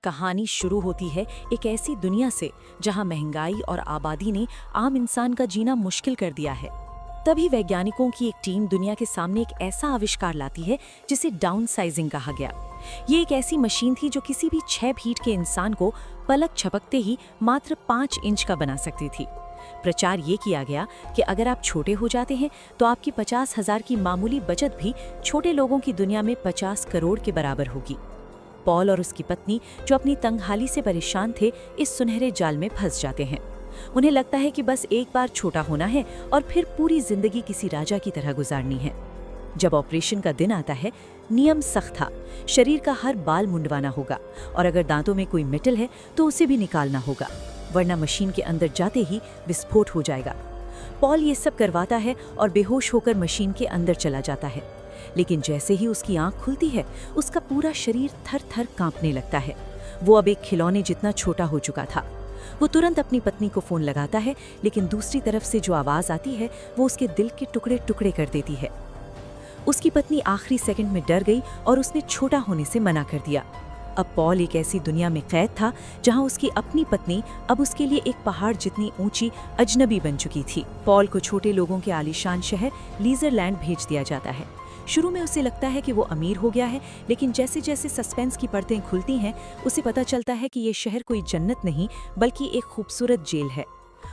कहानी शुरू होती है एक ऐसी दुनिया से जहां महंगाई और आबादी ने आम इंसान का जीना मुश्किल कर दिया है। तभी वैज्ञानिकों की एक टीम दुनिया के सामने एक ऐसा आविष्कार लाती है जिसे डाउनसाइजिंग कहा गया। ये एक ऐसी मशीन थी जो किसी भी 6 फीट के इंसान को पलक झपकते ही मात्र 5 इंच का बना सकती थी। प्रचार ये किया गया कि अगर आप छोटे हो जाते हैं तो आपकी 50,000 की मामूली बचत भी छोटे लोगों की दुनिया में 50 करोड़ के बराबर होगी। पॉल और उसकी पत्नी, जो अपनी तंगहाली से परेशान थे, इस सुनहरे जाल में फंस जाते हैं। उन्हें लगता है कि बस एक बार छोटा होना है और फिर पूरी जिंदगी किसी राजा की तरह गुजारनी है। जब ऑपरेशन का दिन आता है, नियम सख्त था। शरीर का हर बाल मुंडवाना होगा और अगर दांतों में कोई मेटल है तो उसे भी निकालना होगा, वरना मशीन के अंदर जाते ही विस्फोट हो जाएगा। पॉल ये सब करवाता है और बेहोश होकर मशीन के अंदर चला जाता है। लेकिन जैसे ही उसकी आंख खुलती है, उसका पूरा शरीर थर-थर कांपने लगता है। वो अब एक खिलौने जितना छोटा हो चुका था। वो तुरंत अपनी पत्नी को फोन लगाता है, लेकिन दूसरी तरफ से जो आवाज आती है वो उसके दिल के टुकड़े टुकड़े कर देती है। उसकी पत्नी आखिरी सेकंड में डर गई और उसने छोटा होने से मना कर दिया। अब पॉल एक ऐसी दुनिया में कैद था जहां उसकी अपनी पत्नी अब उसके लिए एक पहाड़ जितनी ऊंची अजनबी बन चुकी थी। पॉल को छोटे लोगों के आलीशान शहर लीजरलैंड भेज दिया जाता है। शुरू में उसे लगता है कि वो अमीर हो गया है, लेकिन जैसे जैसे सस्पेंस की परतें खुलती हैं, उसे पता चलता है कि ये शहर कोई जन्नत नहीं बल्कि एक खूबसूरत जेल है।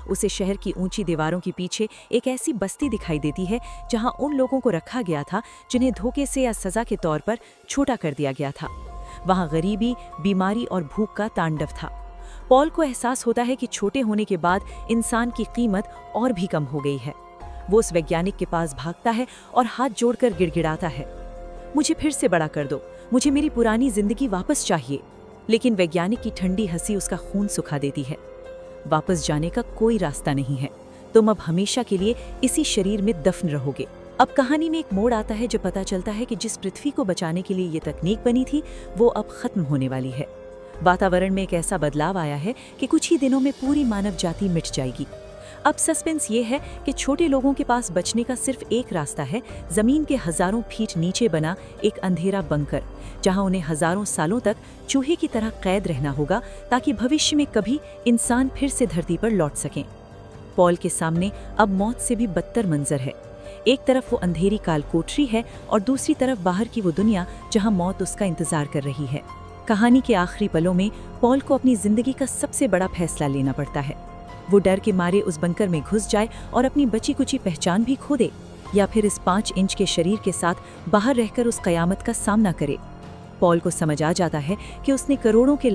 उसे शहर की ऊंची दीवारों के पीछे एक ऐसी बस्ती दिखाई देती है जहां उन लोगों को रखा गया था जिन्हें धोखे से या सजा के तौर पर छोटा कर दिया गया था। वहां गरीबी, बीमारी और भूख का तांडव था। पॉल को एहसास होता है कि छोटे होने के बाद इंसान की कीमत और भी कम हो गई है। वो उस वैज्ञानिक के पास भागता है और हाथ जोड़कर गिड़गिड़ाता है, मुझे फिर से बड़ा कर दो, मुझे मेरी पुरानी जिंदगी वापस चाहिए। लेकिन वैज्ञानिक की ठंडी हंसी उसका खून सुखा देती है। वापस जाने का कोई रास्ता नहीं है, तुम अब हमेशा के लिए इसी शरीर में दफन रहोगे। अब कहानी में एक मोड़ आता है जब पता चलता है कि जिस पृथ्वी को बचाने के लिए ये तकनीक बनी थी वो अब खत्म होने वाली है। वातावरण में एक ऐसा बदलाव आया है कि कुछ ही दिनों में पूरी मानव जाति मिट जाएगी। अब सस्पेंस ये है कि छोटे लोगों के पास बचने का सिर्फ एक रास्ता है, जमीन के हजारों फीट नीचे बना एक अंधेरा बंकर, जहां उन्हें हजारों सालों तक चूहे की तरह कैद रहना होगा ताकि भविष्य में कभी इंसान फिर से धरती पर लौट सकें। पॉल के सामने अब मौत से भी बदतर मंजर है। एक तरफ वो अंधेरी काल कोठरी है और दूसरी तरफ बाहर की वो दुनिया जहां मौत उसका इंतजार कर रही है। कहानी के आखिरी पलों में पॉल को अपनी जिंदगी का सबसे बड़ा फैसला लेना पड़ता है। वो डर के मारे उस बंकर में घुस जाए और अपनी बची कुची पहचान भी खो दे, या फिर इस 5 इंच के शरीर के साथ बाहर रहकर उस कयामत का सामना करे। पॉल को समझ आ जाता है कि उसने करोड़ों के